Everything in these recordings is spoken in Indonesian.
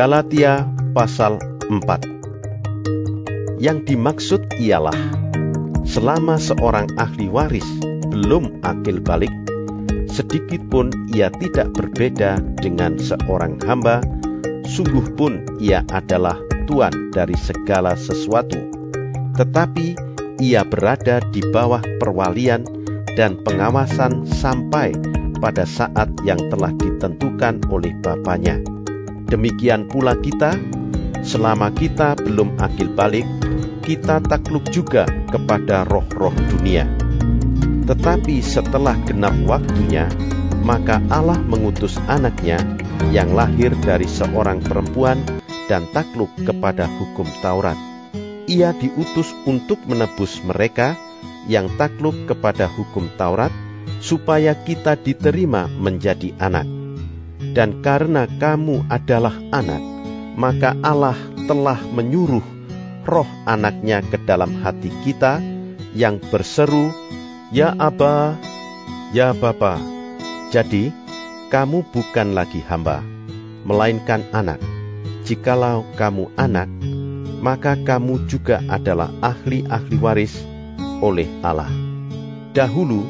Galatia pasal 4. Yang dimaksud ialah, selama seorang ahli waris belum akil balik, sedikitpun ia tidak berbeda dengan seorang hamba, sungguh pun ia adalah tuan dari segala sesuatu. Tetapi ia berada di bawah perwalian dan pengawasan sampai pada saat yang telah ditentukan oleh Bapanya. Demikian pula kita, selama kita belum akil balik, kita takluk juga kepada roh-roh dunia. Tetapi setelah genap waktunya, maka Allah mengutus anaknya yang lahir dari seorang perempuan dan takluk kepada hukum Taurat. Ia diutus untuk menebus mereka yang takluk kepada hukum Taurat, supaya kita diterima menjadi anak. Dan karena kamu adalah anak, maka Allah telah menyuruh roh anaknya ke dalam hati kita yang berseru, "Ya Aba, ya Bapa." Jadi, kamu bukan lagi hamba, melainkan anak. Jikalau kamu anak, maka kamu juga adalah ahli-ahli waris oleh Allah. Dahulu,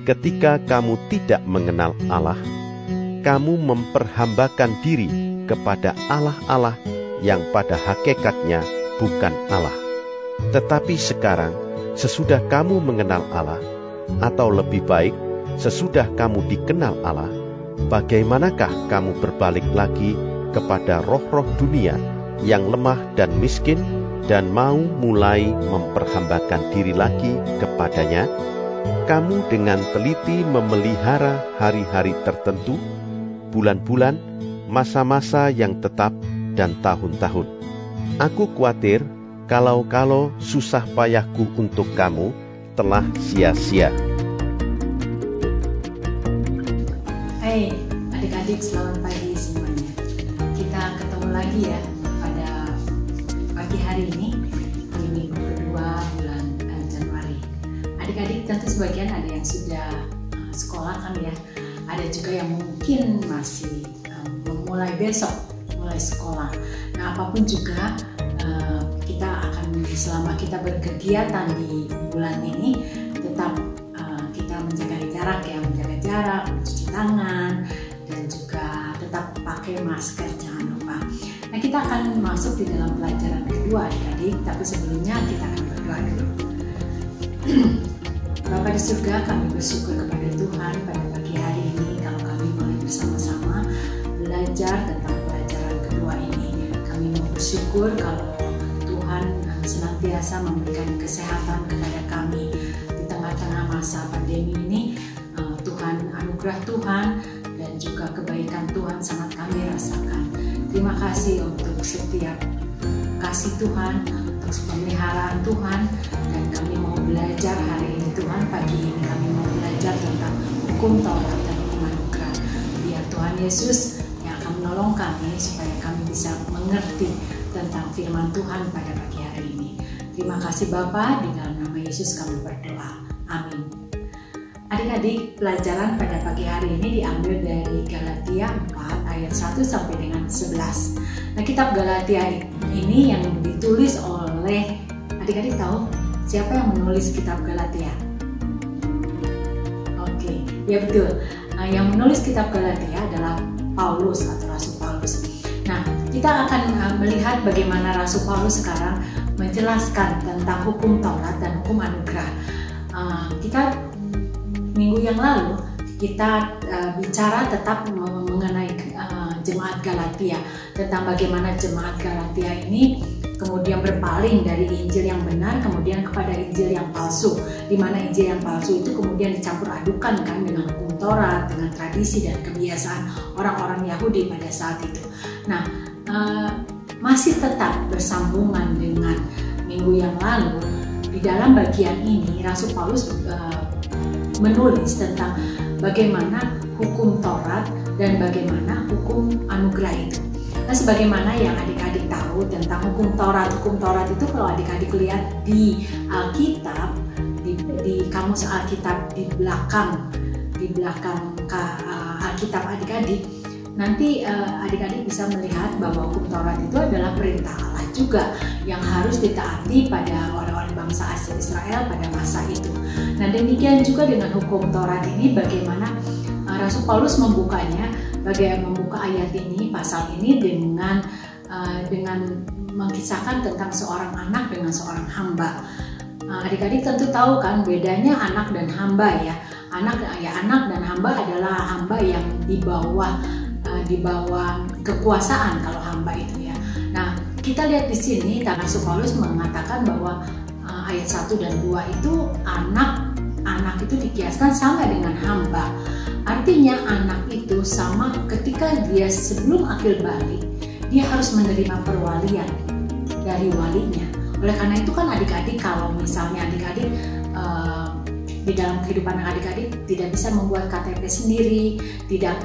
ketika kamu tidak mengenal Allah, kamu memperhambakan diri kepada Allah-Allah yang pada hakikatnya bukan Allah. Tetapi sekarang, sesudah kamu mengenal Allah, atau lebih baik, sesudah kamu dikenal Allah, bagaimanakah kamu berbalik lagi kepada roh-roh dunia yang lemah dan miskin, dan mau mulai memperhambakan diri lagi kepadanya? Kamu dengan teliti memelihara hari-hari tertentu, bulan-bulan, masa-masa yang tetap, dan tahun-tahun. Aku khawatir kalau susah payahku untuk kamu telah sia-sia. Hai adik-adik, selamat pagi semuanya. Kita ketemu lagi ya pada pagi hari ini, di minggu kedua bulan Januari. Adik-adik, tentu sebagian ada yang sudah sekolah kan ya. Ada juga yang mungkin masih memulai besok, mulai sekolah. Nah, apapun juga kita akan, selama kita berkegiatan di bulan ini, tetap kita menjaga jarak ya, menjaga jarak, mencuci tangan, dan juga tetap pakai masker, jangan lupa. Nah, kita akan masuk di dalam pelajaran kedua adik-adik, tapi sebelumnya kita akan berdoa dulu. Bapa di surga, kami bersyukur kepada Tuhan pada pagi hari ini kalau kami boleh bersama-sama belajar tentang pelajaran kedua ini. Kami mau bersyukur kalau Tuhan senantiasa memberikan kesehatan kepada kami di tengah-tengah masa pandemi ini. Tuhan, anugerah Tuhan dan juga kebaikan Tuhan sangat kami rasakan. Terima kasih untuk setiap kasih Tuhan, untuk pemeliharaan Tuhan, dan kami mau belajar hari ini Tuhan. Pagi ini kami mau belajar tentang hukum Taurat dan hukum anugerah. Biar Tuhan Yesus yang akan menolong kami supaya kami bisa mengerti tentang firman Tuhan pada pagi hari ini. Terima kasih Bapa, di dalam nama Yesus kami berdoa. Amin. Adik-adik, pelajaran pada pagi hari ini diambil dari Galatia 4 ayat 1 sampai dengan 11. Nah, kitab Galatia ini yang ditulis oleh, adik-adik tahu siapa yang menulis kitab Galatia? Oke, ya betul. Yang menulis kitab Galatia adalah Paulus atau Rasul Paulus. Nah, kita akan melihat bagaimana Rasul Paulus sekarang menjelaskan tentang hukum Taurat dan hukum anugerah. Kita minggu yang lalu kita bicara tetap mengenai jemaat Galatia, tentang bagaimana jemaat Galatia ini kemudian berpaling dari Injil yang benar kemudian kepada Injil yang palsu, di mana Injil yang palsu itu kemudian dicampur adukan kan dengan hukum Taurat, dengan tradisi dan kebiasaan orang-orang Yahudi pada saat itu. Nah, masih tetap bersambungan dengan minggu yang lalu. Di dalam bagian ini Rasul Paulus menulis tentang bagaimana hukum Taurat dan bagaimana hukum anugerah itu. Nah, sebagaimana yang adik-adik tahu tentang hukum Taurat itu kalau adik-adik lihat di Alkitab, di kamus Alkitab di belakang Alkitab adik-adik, nanti adik-adik bisa melihat bahwa hukum Taurat itu adalah perintah Allah juga yang harus ditaati pada orang-orang bangsa asli Israel pada masa itu. Nah, demikian juga dengan hukum Taurat ini, bagaimana Rasul Paulus membukanya, bagaimana membuka ayat ini, pasal ini dengan mengisahkan tentang seorang anak dengan seorang hamba. Adik-adik tentu tahu kan bedanya anak dan hamba ya. Anak dan hamba adalah hamba yang di bawah kekuasaan kalau hamba itu ya. Nah, kita lihat di sini Rasul Paulus mengatakan bahwa ayat 1 dan 2 itu anak itu dikiaskan sama dengan hamba. Artinya anak itu sama ketika dia sebelum akil balik, dia harus menerima perwalian dari walinya. Oleh karena itu kan adik-adik, kalau misalnya adik-adik di dalam kehidupan adik-adik tidak bisa membuat KTP sendiri, tidak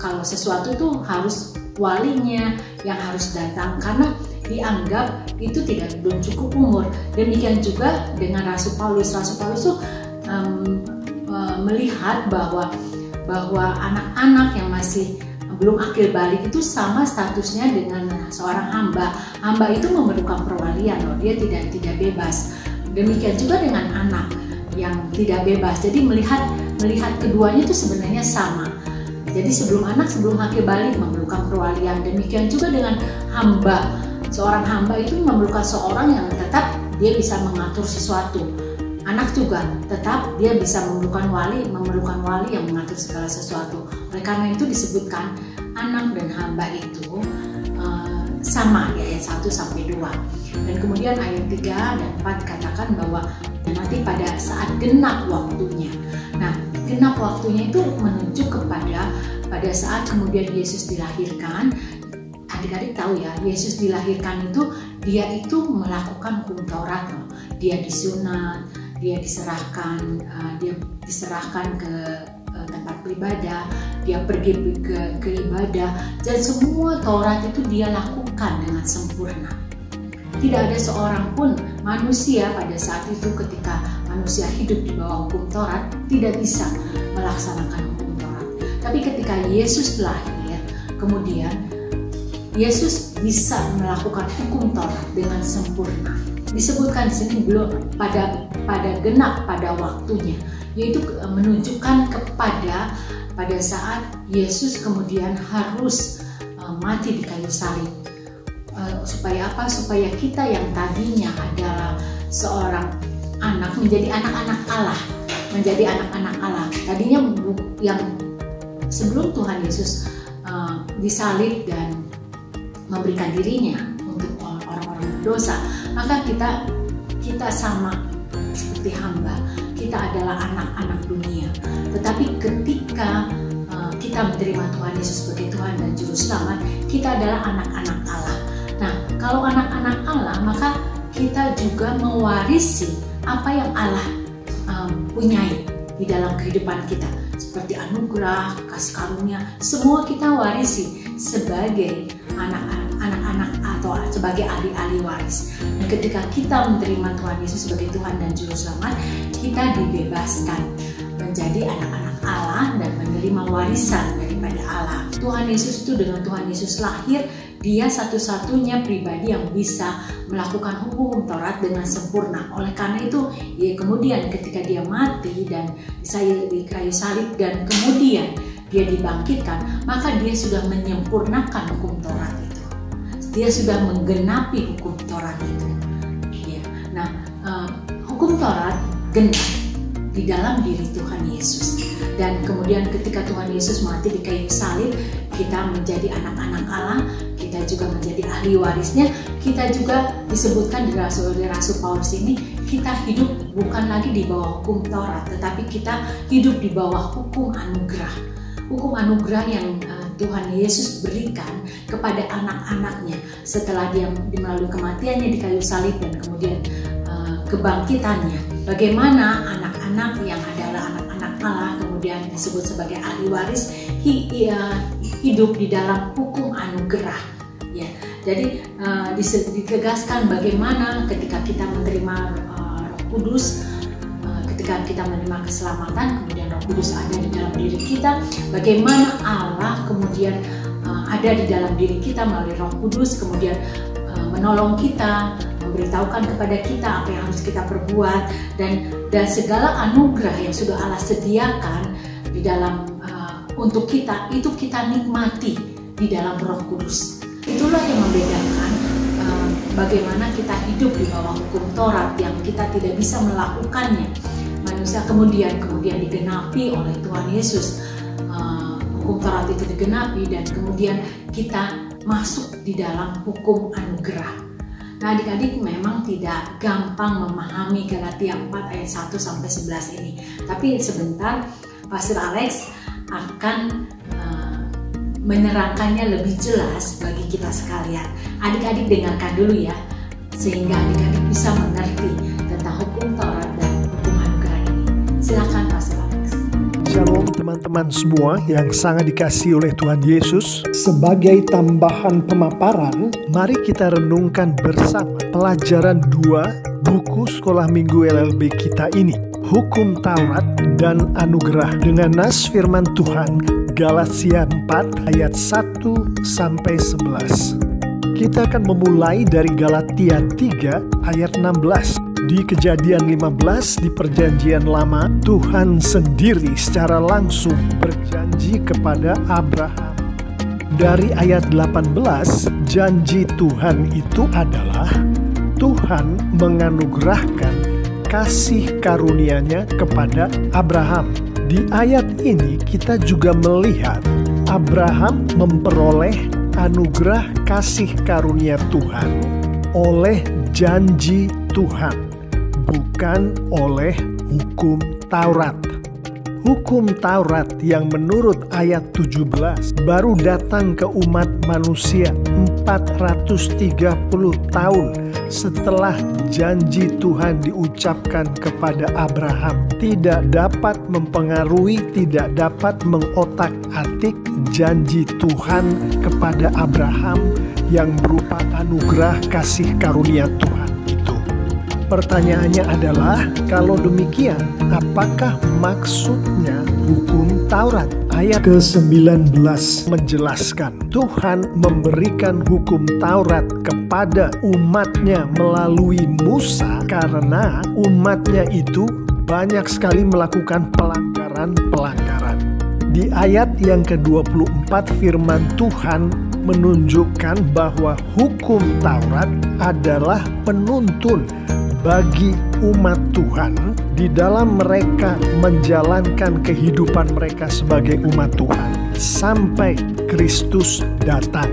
kalau sesuatu itu harus walinya yang harus datang karena dianggap itu belum cukup umur. Demikian juga dengan Rasul Paulus. Rasul Paulus itu melihat bahwa anak-anak yang masih belum akil balik itu sama statusnya dengan seorang hamba. Hamba itu memerlukan perwalian loh, dia tidak bebas. Demikian juga dengan anak yang tidak bebas. Jadi melihat keduanya itu sebenarnya sama. Jadi sebelum akil balik memerlukan perwalian. Demikian juga dengan hamba. Seorang hamba itu memerlukan seorang yang tetap dia bisa mengatur sesuatu. Anak juga tetap dia bisa memerlukan wali yang mengatur segala sesuatu. Oleh karena itu disebutkan anak dan hamba itu sama di ayat 1 sampai 2. Dan kemudian ayat 3 dan 4 dikatakan bahwa nanti pada saat genap waktunya. Nah, genap waktunya itu menunjuk kepada pada saat kemudian Yesus dilahirkan. Adik-adik tahu ya, Yesus dilahirkan itu dia itu melakukan hukum Taurat loh. Dia disunat, dia diserahkan ke tempat beribadah, dia pergi ke ibadah, dan semua Taurat itu dia lakukan dengan sempurna. Tidak ada seorang pun manusia pada saat itu ketika manusia hidup di bawah hukum Taurat tidak bisa melaksanakan hukum Taurat. Tapi ketika Yesus lahir, kemudian Yesus bisa melakukan hukum Taurat dengan sempurna. Disebutkan di sini belum pada genap pada waktunya, yaitu menunjukkan kepada pada saat Yesus kemudian harus mati di kayu salib. Supaya apa? Supaya kita yang tadinya adalah seorang anak menjadi anak-anak Allah, menjadi anak-anak Allah. Tadinya yang sebelum Tuhan Yesus disalib dan memberikan dirinya untuk orang-orang berdosa, maka kita sama seperti hamba, kita adalah anak-anak dunia. Tetapi ketika kita menerima Tuhan Yesus sebagai Tuhan dan Juru Selamat, kita adalah anak-anak Allah. Nah, kalau anak-anak Allah, maka kita juga mewarisi apa yang Allah punyai di dalam kehidupan kita, seperti anugerah, kasih karunia, semua kita warisi sebagai anak-anak atau sebagai ahli-ahli waris. Dan ketika kita menerima Tuhan Yesus sebagai Tuhan dan Juru Selamat, kita dibebaskan menjadi anak-anak Allah dan menerima warisan daripada Allah. Tuhan Yesus itu, dengan Tuhan Yesus lahir, dia satu-satunya pribadi yang bisa melakukan hukum Taurat dengan sempurna. Oleh karena itu, ya kemudian ketika dia mati dan di kayu salib dan kemudian dia dibangkitkan, maka dia sudah menyempurnakan hukum Taurat itu. Dia sudah menggenapi hukum Taurat itu. Ya. Nah, hukum Taurat genap di dalam diri Tuhan Yesus. Dan kemudian ketika Tuhan Yesus mati di kayu salib, kita menjadi anak-anak Allah, kita juga menjadi ahli warisnya. Kita juga disebutkan di Rasul Paulus ini, kita hidup bukan lagi di bawah hukum Taurat, tetapi kita hidup di bawah hukum anugerah. Hukum anugerah yang Tuhan Yesus berikan kepada anak-anaknya setelah dia melalui kematiannya di kayu salib dan kemudian kebangkitannya. Bagaimana anak-anak yang adalah anak-anak Allah kemudian disebut sebagai ahli waris hidup di dalam hukum anugerah. Ya, jadi ditegaskan bagaimana ketika kita menerima Roh Kudus, ketika kita menerima keselamatan, kemudian Roh Kudus ada di dalam diri kita, bagaimana Allah kemudian ada di dalam diri kita melalui Roh Kudus, kemudian menolong kita, memberitahukan kepada kita apa yang harus kita perbuat, dan segala anugerah yang sudah Allah sediakan di dalam untuk kita, itu kita nikmati di dalam Roh Kudus. Itulah yang membedakan bagaimana kita hidup di bawah hukum Taurat yang kita tidak bisa melakukannya. Manusia kemudian digenapi oleh Tuhan Yesus. Hukum Taurat itu digenapi dan kemudian kita masuk di dalam hukum anugerah. Nah, adik-adik, memang tidak gampang memahami Galatia 4 ayat 1 sampai 11 ini. Tapi sebentar Pastor Alex akan menerangkannya lebih jelas bagi kita sekalian. Adik-adik dengarkan dulu ya, sehingga adik-adik bisa mengerti tentang hukum Taurat dan hukum anugerah ini. Silakan Pastor Alex. Shalom teman-teman semua yang sangat dikasihi oleh Tuhan Yesus. Sebagai tambahan pemaparan, mari kita renungkan bersama pelajaran 2 buku Sekolah Minggu LLB kita ini, Hukum Taurat dan Anugerah, dengan nas firman Tuhan Galatia 4 ayat 1 sampai 11. Kita akan memulai dari Galatia 3 ayat 16. Di Kejadian 15 di Perjanjian Lama, Tuhan sendiri secara langsung berjanji kepada Abraham. Dari ayat 18, janji Tuhan itu adalah Tuhan menganugerahkan kasih karunia-Nya kepada Abraham. Di ayat ini kita juga melihat Abraham memperoleh anugerah kasih karunia Tuhan oleh janji Tuhan, bukan oleh hukum Taurat. Hukum Taurat yang menurut ayat 17 baru datang ke umat manusia 430 tahun setelah janji Tuhan diucapkan kepada Abraham. Tidak dapat mempengaruhi, tidak dapat mengotak-atik janji Tuhan kepada Abraham yang berupa anugerah kasih karunia Tuhan itu. Pertanyaannya adalah, kalau demikian, apakah maksudnya hukum Taurat? Ayat ke-19 menjelaskan, Tuhan memberikan hukum Taurat kepada umatnya melalui Musa karena umatnya itu banyak sekali melakukan pelanggaran-pelanggaran. Di ayat yang ke-24 firman Tuhan menunjukkan bahwa hukum Taurat adalah penuntun bagi umat Tuhan di dalam mereka menjalankan kehidupan mereka sebagai umat Tuhan sampai Kristus datang.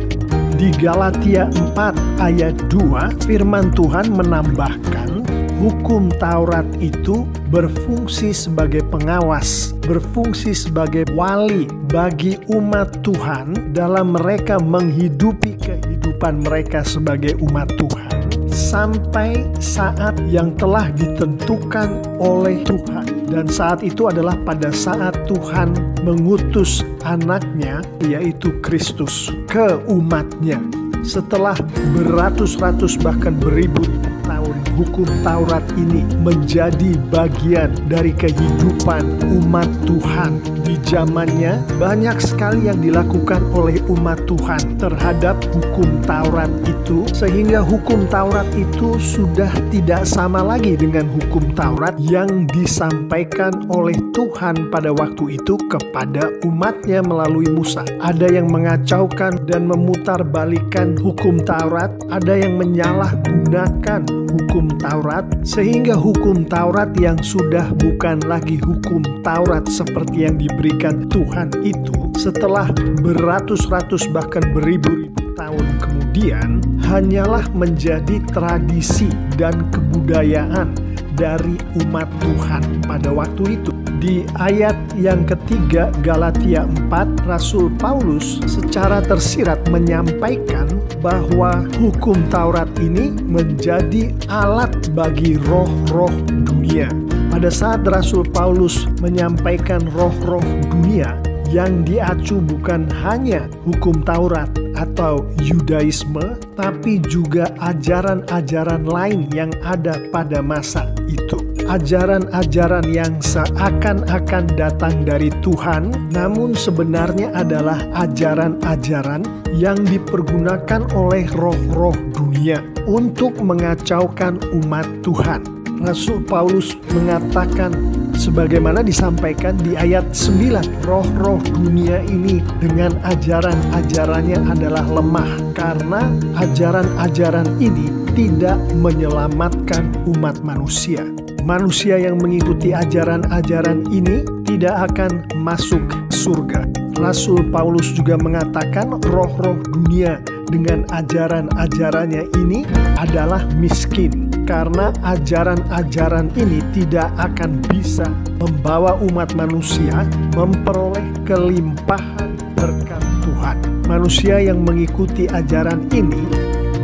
Di Galatia 4 ayat 2 firman Tuhan menambahkan hukum Taurat itu berfungsi sebagai pengawas, berfungsi sebagai wali bagi umat Tuhan dalam mereka menghidupi kehidupan mereka sebagai umat Tuhan sampai saat yang telah ditentukan oleh Tuhan. Dan saat itu adalah pada saat Tuhan mengutus anaknya, yaitu Kristus, ke umatnya. Setelah beratus-ratus bahkan beribu-ribu tahun, hukum Taurat ini menjadi bagian dari kehidupan umat Tuhan. Di zamannya banyak sekali yang dilakukan oleh umat Tuhan terhadap hukum Taurat itu, sehingga hukum Taurat itu sudah tidak sama lagi dengan hukum Taurat yang disampaikan oleh Tuhan pada waktu itu kepada umatnya melalui Musa. Ada yang mengacaukan dan memutarbalikkan hukum Taurat, ada yang menyalahgunakan hukum Taurat, sehingga hukum Taurat yang sudah bukan lagi hukum Taurat seperti yang diberikan Tuhan itu, setelah beratus-ratus bahkan beribu-ribu tahun kemudian, hanyalah menjadi tradisi dan kebudayaan dari umat Tuhan pada waktu itu. Di ayat yang ketiga Galatia 4, Rasul Paulus secara tersirat menyampaikan bahwa hukum Taurat ini menjadi alat bagi roh-roh dunia. Pada saat Rasul Paulus menyampaikan roh-roh dunia, yang diacu bukan hanya hukum Taurat atau Yudaisme, tapi juga ajaran-ajaran lain yang ada pada masa itu. ajaran-ajaran yang seakan-akan datang dari Tuhan, namun sebenarnya adalah ajaran-ajaran yang dipergunakan oleh roh-roh dunia untuk mengacaukan umat Tuhan. Rasul Paulus mengatakan sebagaimana disampaikan di ayat 9, roh-roh dunia ini dengan ajaran-ajarannya adalah lemah karena ajaran-ajaran ini tidak menyelamatkan umat manusia. Manusia yang mengikuti ajaran-ajaran ini tidak akan masuk surga. Rasul Paulus juga mengatakan roh-roh dunia dengan ajaran-ajarannya ini adalah miskin. Karena ajaran-ajaran ini tidak akan bisa membawa umat manusia memperoleh kelimpahan berkat Tuhan. Manusia yang mengikuti ajaran ini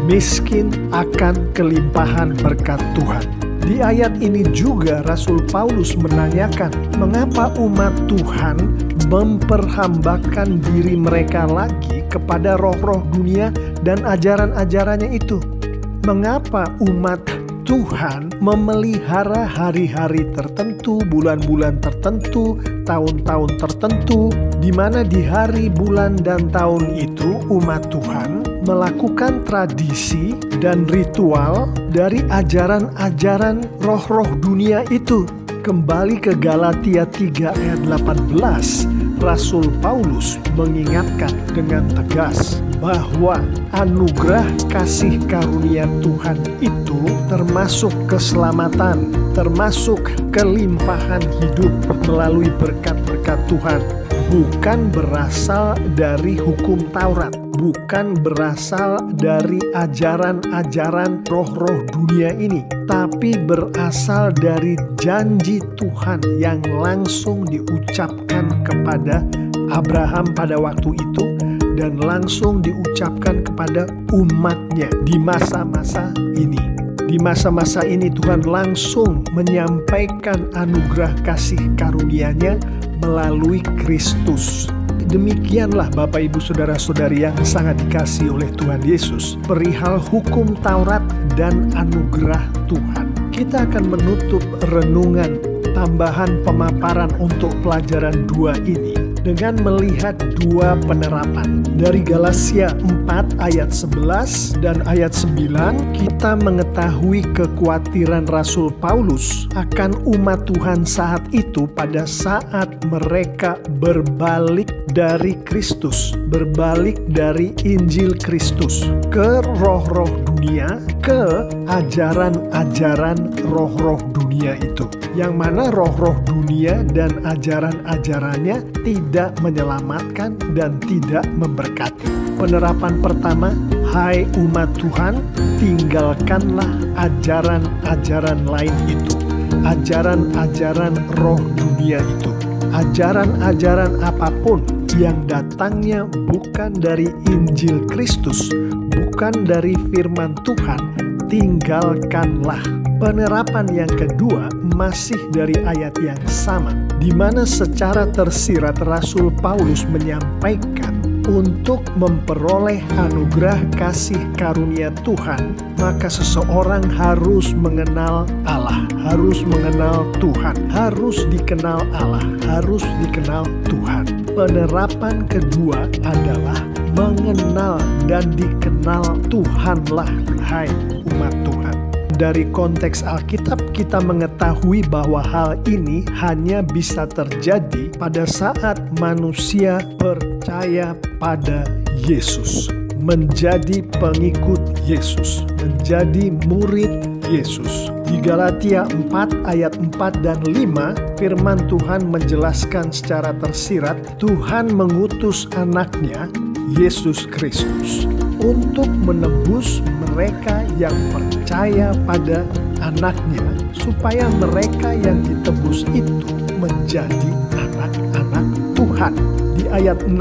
miskin akan kelimpahan berkat Tuhan. Di ayat ini juga Rasul Paulus menanyakan, mengapa umat Tuhan memperhambakan diri mereka lagi kepada roh-roh dunia dan ajaran-ajarannya itu? Mengapa umat Tuhan memelihara hari-hari tertentu, bulan-bulan tertentu, tahun-tahun tertentu, di mana di hari, bulan, dan tahun itu umat Tuhan melakukan tradisi dan ritual dari ajaran-ajaran roh-roh dunia itu. Kembali ke Galatia 3 ayat 18, Rasul Paulus mengingatkan dengan tegas bahwa anugerah kasih karunia Tuhan itu termasuk keselamatan, termasuk kelimpahan hidup melalui berkat-berkat Tuhan, bukan berasal dari hukum Taurat, bukan berasal dari ajaran-ajaran roh-roh dunia ini, tapi berasal dari janji Tuhan yang langsung diucapkan kepada Abraham pada waktu itu dan langsung diucapkan kepada umatnya di masa-masa ini. Di masa-masa ini Tuhan langsung menyampaikan anugerah kasih karunia-Nya melalui Kristus. Demikianlah Bapak Ibu Saudara-saudari yang sangat dikasihi oleh Tuhan Yesus perihal hukum Taurat dan anugerah Tuhan. Kita akan menutup renungan tambahan pemaparan untuk pelajaran 2 ini dengan melihat 2 penerapan. Dari Galatia 4 ayat 11 dan ayat 9, kita mengetahui kekhawatiran Rasul Paulus akan umat Tuhan saat itu pada saat mereka berbalik dari Kristus, berbalik dari Injil Kristus ke roh-roh dunia, ke ajaran-ajaran roh-roh dunia itu. Yang mana roh-roh dunia dan ajaran-ajarannya tidak menyelamatkan dan tidak memberkati. Penerapan pertama, hai umat Tuhan, tinggalkanlah ajaran-ajaran lain itu. Ajaran-ajaran roh dunia itu. Ajaran-ajaran apapun yang datangnya bukan dari Injil Kristus, bukan dari firman Tuhan, tinggalkanlah. Penerapan yang kedua masih dari ayat yang sama, di mana secara tersirat Rasul Paulus menyampaikan untuk memperoleh anugerah kasih karunia Tuhan, maka seseorang harus mengenal Allah, harus mengenal Tuhan, harus dikenal Allah, harus dikenal Tuhan. Penerapan kedua adalah mengenal dan dikenal Tuhanlah, hai umat Tuhan. Dari konteks Alkitab kita mengetahui bahwa hal ini hanya bisa terjadi pada saat manusia percaya pada Yesus, menjadi pengikut Yesus, menjadi murid Yesus. Di Galatia 4 ayat 4 dan 5, firman Tuhan menjelaskan secara tersirat, Tuhan mengutus anaknya, Yesus Kristus, untuk menebus mereka yang percaya pada anaknya, supaya mereka yang ditebus itu menjadi anak-anak Tuhan. Di ayat 6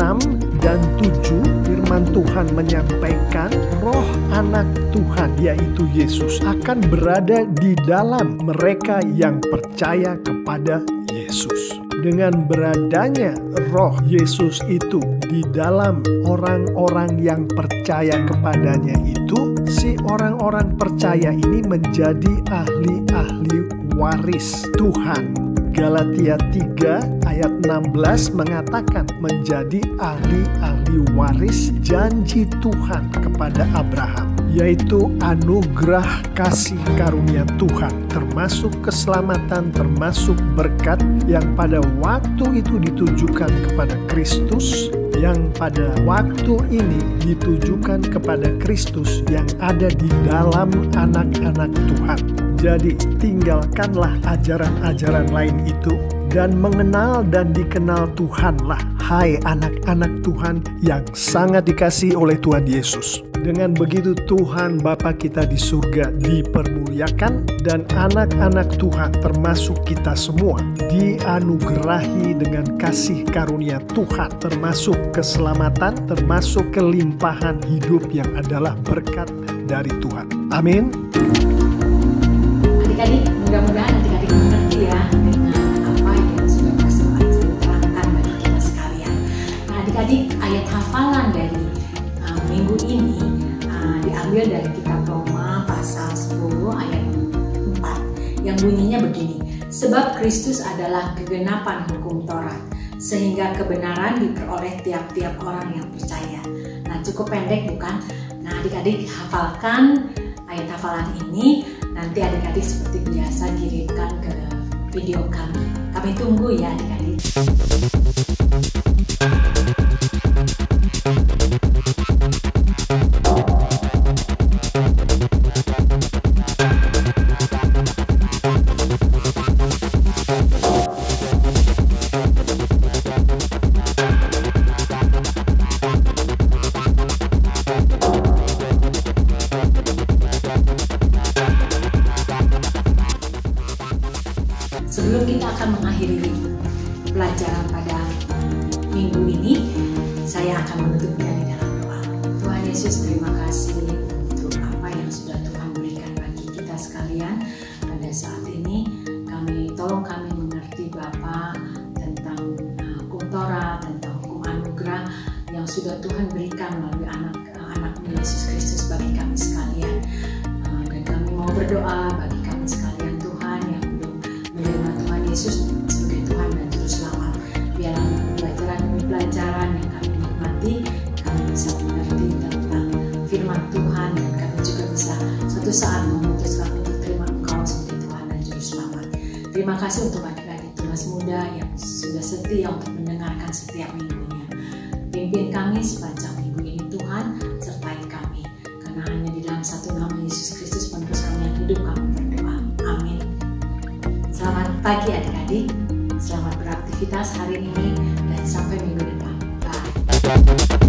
dan 7, firman Tuhan menyampaikan roh anak Tuhan, yaitu Yesus, akan berada di dalam mereka yang percaya kepada Yesus. Dengan beradanya roh Yesus itu di dalam orang-orang yang percaya kepadanya itu, si orang-orang percaya ini menjadi ahli-ahli waris Tuhan. Galatia 3 ayat 16 mengatakan menjadi ahli-ahli waris janji Tuhan kepada Abraham, yaitu anugerah kasih karunia Tuhan, termasuk keselamatan, termasuk berkat yang pada waktu itu ditujukan kepada Kristus, yang pada waktu ini ditujukan kepada Kristus yang ada di dalam anak-anak Tuhan. Jadi tinggalkanlah ajaran-ajaran lain itu dan mengenal dan dikenal Tuhanlah, hai anak-anak Tuhan yang sangat dikasihi oleh Tuhan Yesus. Dengan begitu Tuhan Bapa kita di surga dipermuliakan dan anak-anak Tuhan termasuk kita semua dianugerahi dengan kasih karunia Tuhan, termasuk keselamatan, termasuk kelimpahan hidup yang adalah berkat dari Tuhan. Amin. Adik-adik, mudah-mudahan adik-adik mengerti ya dengan apa yang sudah Pastor Alexander terangkan bagi kita sekalian. Nah, adik-adik, ayat hafalan dari minggu ini diambil dari kitab Roma pasal 10 ayat 4 yang bunyinya begini: sebab Kristus adalah kegenapan hukum Taurat, sehingga kebenaran diperoleh tiap-tiap orang yang percaya. Nah, cukup pendek bukan? Nah, adik-adik hafalkan ayat hafalan ini. Nanti adik-adik seperti biasa kirimkan ke video kami. Kami tunggu ya adik-adik. Sebelum kita akan mengakhiri pelajaran pada minggu ini, saya akan menutupnya di dalam doa. Tuhan Yesus, terima kasih untuk apa yang sudah Tuhan berikan bagi kita sekalian pada saat ini. Tolong kami mengerti Bapa tentang hukum Taurat, tentang hukum anugerah yang sudah Tuhan berikan melalui anak-Mu Yesus Kristus bagi kami sekalian. Dan kami mau berdoa bagi kami sekalian Tuhan yang menerima Tuhan Yesus sebagai Tuhan dan Juru Selamat. Biarlah pelajaran demi pelajaran yang kami nikmati, kami bisa mengerti tentang firman Tuhan dan kami juga bisa suatu saat memutuskan untuk terima Engkau sebagai Tuhan dan Juru Selamat. Terima kasih untuk adik-adik tunas muda yang sudah setia untuk mendengarkan setiap minggunya. Pimpin kami sepanjang minggu ini Tuhan, sertai kami. Karena hanya di dalam satu nama Yesus Kristus penerus kami yang hidup kami berdoa. Amin. Selamat pagi adik-adik, selamat beraktivitas hari ini dan sampai minggu depan. Bye.